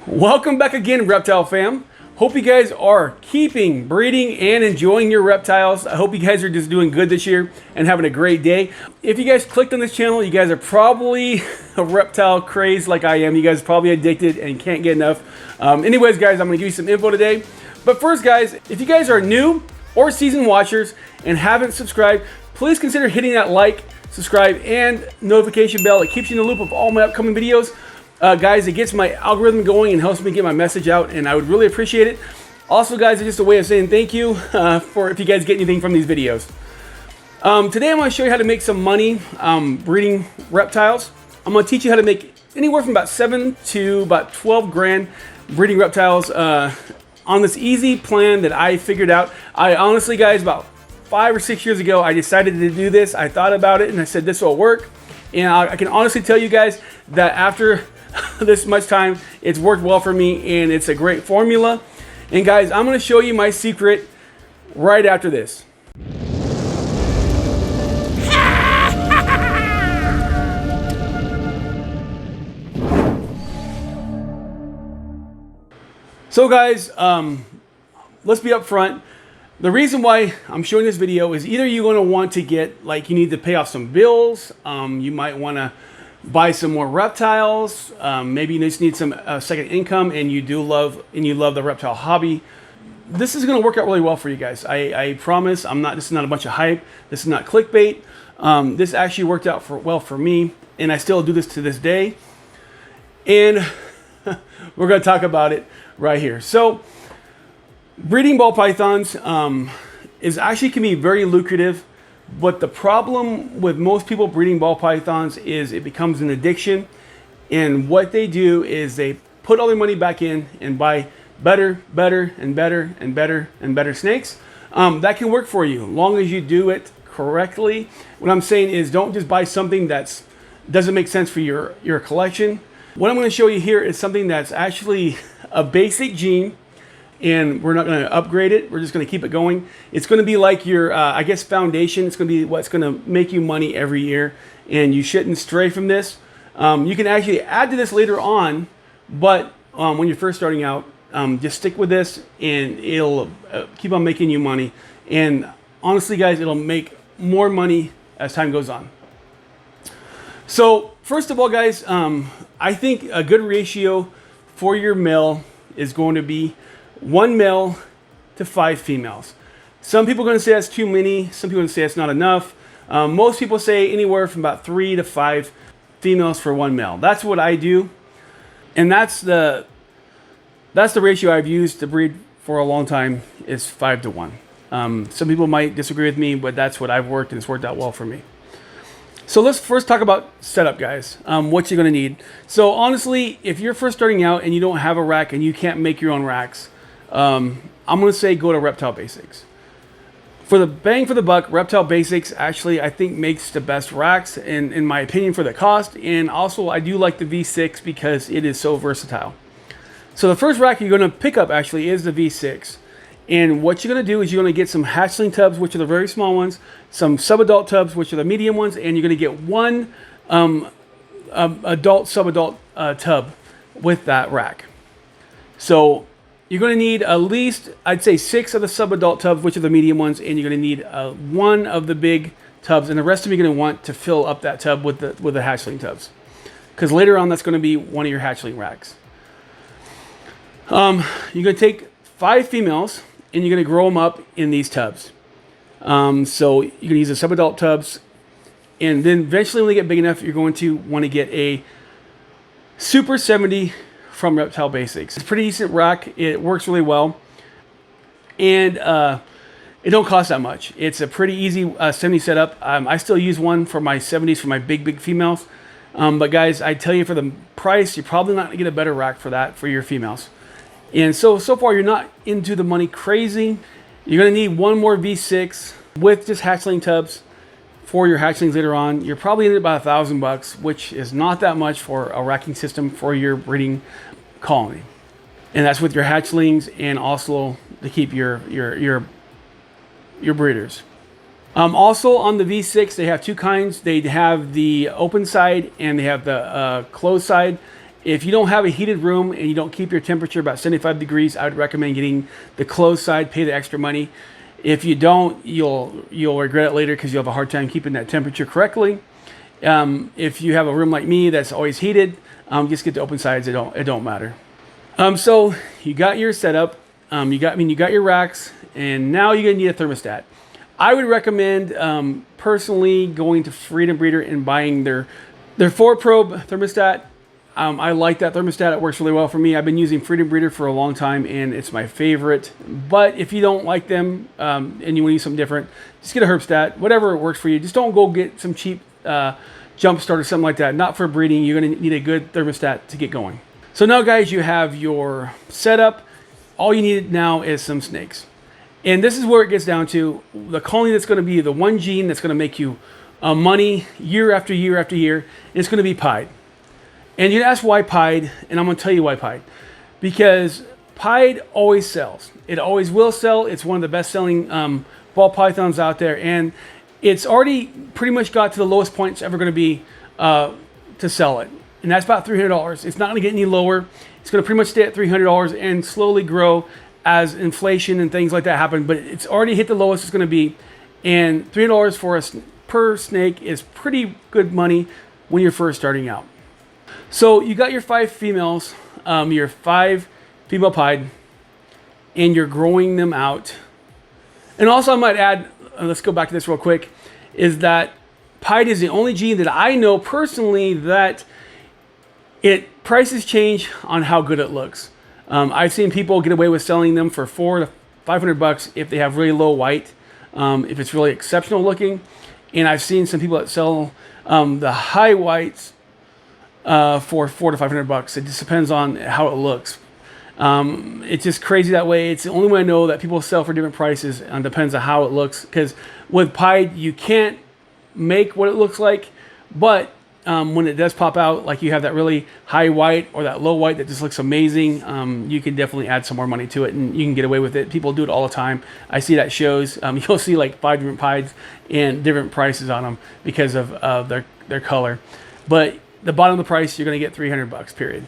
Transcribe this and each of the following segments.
Welcome back again, Reptile fam. Hope you guys are keeping, breeding, and enjoying your reptiles. I hope you guys are just doing good this year and having a great day. If you guys clicked on this channel, you guys are probably a reptile craze like I am. You guys are probably addicted and can't get enough. Anyways, guys, I'm going to give you some info today. But first, guys, if you guys are new or seasoned watchers and haven't subscribed, please consider hitting that like, subscribe, and notification bell. It keeps you in the loop of all my upcoming videos. Guys, it gets my algorithm going and helps me get my message out, and I would really appreciate it. Also, guys, it's just a way of saying thank you for if you guys get anything from these videos. Today, I'm going to show you how to make some money breeding reptiles. I'm going to teach you how to make anywhere from about 7 to about 12 grand breeding reptiles on this easy plan that I figured out. I honestly, guys, about 5 or 6 years ago, I decided to do this. I thought about it, and I said this will work. And I can honestly tell you guys that after this much time, it's worked well for me, and it's a great formula. And guys, I'm going to show you my secret right after this. So guys, let's be upfront. The reason why I'm showing this video is either you're going to want to get, like, you need to pay off some bills. You might want to buy some more reptiles. Maybe you just need some second income, and you love the reptile hobby. This is going to work out really well for you guys. I promise. This is not a bunch of hype. This is not clickbait. This actually worked out well for me, and I still do this to this day. And we're going to talk about it right here. So, breeding ball pythons can be very lucrative, but the problem with most people breeding ball pythons is it becomes an addiction. And what they do is they put all their money back in and buy better snakes. That can work for you, as long as you do it correctly. What I'm saying is, don't just buy something that doesn't make sense for your collection. What I'm going to show you here is something that's actually a basic gene, and we're not going to upgrade it. We're just going to keep it going. It's going to be like your, foundation. It's going to be what's going to make you money every year, and you shouldn't stray from this. You can actually add to this later on, but when you're first starting out, just stick with this, and it'll keep on making you money. And honestly, guys, it'll make more money as time goes on. So first of all, guys, I think a good ratio for your male is going to be 1 male to 5 females. Some people are going to say that's too many. Some people are going to say it's not enough. Most people say anywhere from about 3 to 5 females for 1 male. That's what I do, and that's the ratio I've used to breed for a long time, is 5 to 1. Some people might disagree with me, but that's what I've worked, and it's worked out well for me. So let's first talk about setup, guys. What you're going to need. So honestly, if you're first starting out and you don't have a rack and you can't make your own racks, I'm going to say go to Reptile Basics. For the bang for the buck, Reptile Basics actually, I think, makes the best racks in my opinion for the cost. And also, I do like the V6 because it is so versatile. So the first rack you're going to pick up actually is the V6. And what you're going to do is you're going to get some hatchling tubs, which are the very small ones, some subadult tubs, which are the medium ones, and you're going to get one adult, subadult tub with that rack. So you're going to need at least, I'd say, 6 of the subadult tubs, which are the medium ones, and you're going to need 1 of the big tubs, and the rest of them you're going to want to fill up that tub with the hatchling tubs, because later on that's going to be one of your hatchling racks. You're going to take 5 females, and you're going to grow them up in these tubs. So you can use the subadult tubs, and then eventually when they get big enough, you're going to want to get a Super 70 from Reptile Basics. It's a pretty decent rack. It works really well, and it don't cost that much. It's a pretty easy 70 setup. I still use one for my 70s for my big females. But guys, I tell you, for the price, you're probably not going to get a better rack for that for your females. And so far, you're not into the money crazy. You're going to need 1 more V6 with just hatchling tubs for your hatchlings later on. You're probably in about $1,000, which is not that much for a racking system for your breeding colony. And that's with your hatchlings and also to keep your breeders. Also on the V6, they have 2 kinds. They have the open side and they have the closed side. If you don't have a heated room and you don't keep your temperature about 75 degrees, I would recommend getting the closed side, pay the extra money. If you don't, you'll regret it later because you'll have a hard time keeping that temperature correctly. If you have a room like me that's always heated, just get the open sides. It don't matter. So you got your setup. You got your racks, and now you're gonna need a thermostat. I would recommend personally going to Freedom Breeder and buying their 4-probe thermostat. I like that thermostat. It works really well for me. I've been using Freedom Breeder for a long time, and it's my favorite. But if you don't like them and you want to use something different, just get a Herbstat. Whatever works for you. Just don't go get some cheap jump start or something like that. Not for breeding. You're going to need a good thermostat to get going. So now, guys, you have your setup. All you need now is some snakes. And this is where it gets down to the colony that's going to be the one gene that's going to make you money year after year after year. And it's going to be pied. And you'd ask why pied, and I'm going to tell you why pied. Because pied always sells. It always will sell. It's one of the best-selling ball pythons out there. And it's already pretty much got to the lowest point it's ever going to be to sell it. And that's about $300. It's not going to get any lower. It's going to pretty much stay at $300 and slowly grow as inflation and things like that happen. But it's already hit the lowest it's going to be. And $300 for per snake is pretty good money when you're first starting out. So you got your 5 females, your 5 female pied, and you're growing them out. And also I might add, let's go back to this real quick, is that pied is the only gene that I know personally that prices change on how good it looks. I've seen people get away with selling them for $400 to $500 if they have really low white, if it's really exceptional looking. And I've seen some people that sell the high whites for $400 to $500. It just depends on how it looks. It's just crazy that way. It's the only way I know that people sell for different prices, and depends on how it looks. Because with pied, you can't make what it looks like, but when it does pop out, like you have that really high white or that low white that just looks amazing, you can definitely add some more money to it, and you can get away with it. People do it all the time. I see that shows. You'll see like 5 different pieds and different prices on them because of their color. But the bottom of the price, you're going to get $300, period.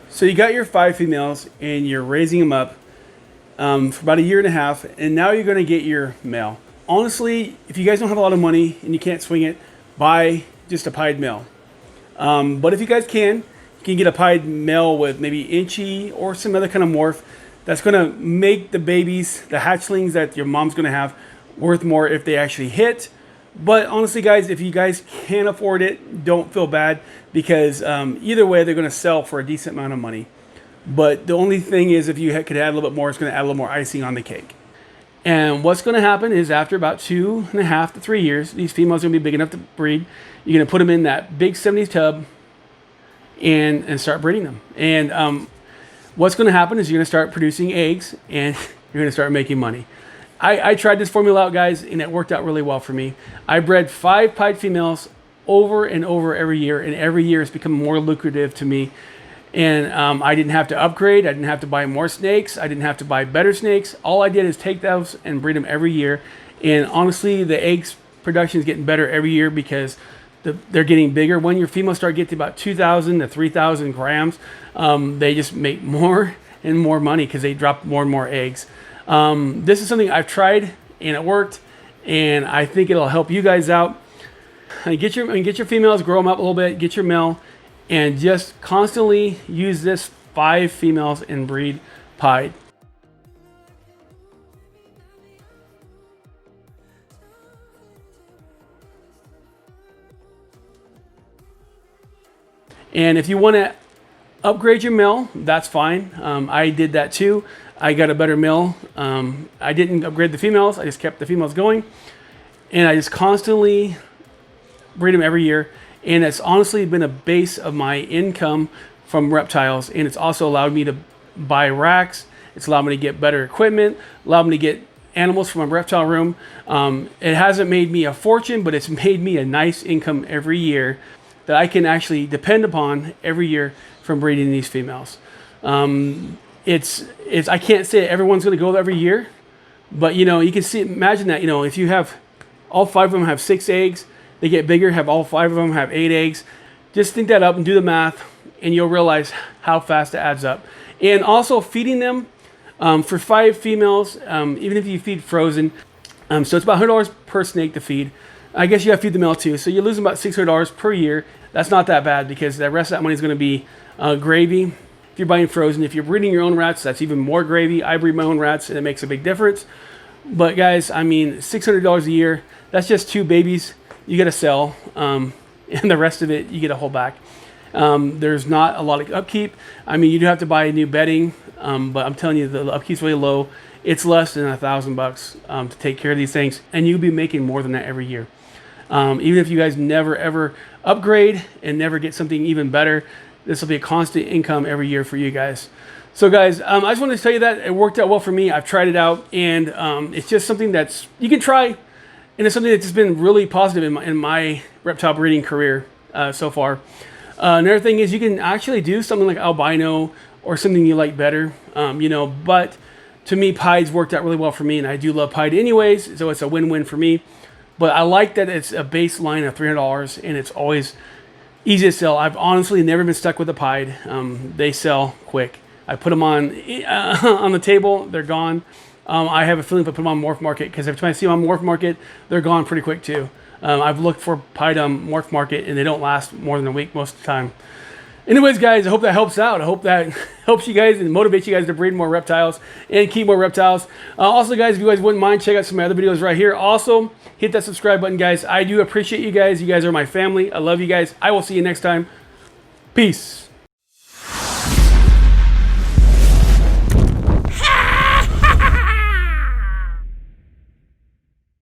So you got your 5 females, and you're raising them up for about 1.5 years, and now you're going to get your male. Honestly, if you guys don't have a lot of money and you can't swing it, buy just a pied male. But if you guys can, you can get a pied male with maybe inchy or some other kind of morph that's going to make the babies, the hatchlings that your mom's going to have, worth more if they actually hit. But honestly, guys, if you guys can't afford it, don't feel bad, because either way, they're going to sell for a decent amount of money. But the only thing is, if you could add a little bit more, it's going to add a little more icing on the cake. And what's going to happen is, after about 2.5 to 3 years, these females are going to be big enough to breed. You're going to put them in that big 70s tub and start breeding them. And what's going to happen is you're going to start producing eggs, and you're going to start making money. I tried this formula out, guys, and it worked out really well for me. I bred 5 pied females over and over every year, and every year it's become more lucrative to me. And I didn't have to upgrade. I didn't have to buy more snakes. I didn't have to buy better snakes. All I did is take those and breed them every year. And honestly, the eggs production is getting better every year because they're getting bigger. When your females start getting to about 2,000 to 3,000 grams, they just make more and more money because they drop more and more eggs. This is something I've tried, and it worked, and I think it'll help you guys out. Get your females, grow them up a little bit, get your male, and just constantly use this 5 females and breed pied. And if you want to upgrade your male, that's fine. I did that too. I got a better male. I didn't upgrade the females. I just kept the females going. And I just constantly breed them every year. And it's honestly been a base of my income from reptiles. And it's also allowed me to buy racks. It's allowed me to get better equipment, allowed me to get animals from my reptile room. It hasn't made me a fortune, but it's made me a nice income every year that I can actually depend upon every year from breeding these females. I can't say everyone's going to go every year, but you can imagine that, if you have all 5 of them have 6 eggs, they get bigger, have all 5 of them have 8 eggs. Just think that up and do the math. and you'll realize how fast it adds up. And also feeding them for 5 females, even if you feed frozen, so it's about $100 per snake to feed. I guess you have to feed the male too, so you're losing about $600 per year. That's not that bad because the rest of that money is going to be gravy. If you're buying frozen, if you're breeding your own rats, that's even more gravy. I breed my own rats, and it makes a big difference. But guys, I mean, $600 a year, that's just 2 babies you got to sell, and the rest of it you get to hold back. There's not a lot of upkeep. I mean, you do have to buy new bedding, but I'm telling you, the upkeep's really low. It's less than $1,000 to take care of these things, and you'll be making more than that every year. Even if you guys never ever upgrade and never get something even better, this will be a constant income every year for you guys. So guys, I just wanted to tell you that it worked out well for me. I've tried it out, and it's just something that's you can try, and it's something that's just been really positive in my reptile breeding career so far. Another thing is you can actually do something like albino or something you like better, you know, but to me, pieds worked out really well for me, and I do love pied anyways, so it's a win-win for me. But I like that it's a baseline of $300, and it's always easy to sell. I've honestly never been stuck with a pied. They sell quick. I put them on the table, they're gone. I have a feeling if I put them on Morph Market, because every time I see them on Morph Market, they're gone pretty quick too. I've looked for pied on Morph Market, and they don't last more than a week most of the time. Anyways, guys, I hope that helps out. I hope that helps you guys and motivates you guys to breed more reptiles and keep more reptiles. Also, guys, if you guys wouldn't mind, check out some of my other videos right here. Also, hit that subscribe button, guys. I do appreciate you guys. You guys are my family. I love you guys. I will see you next time. Peace.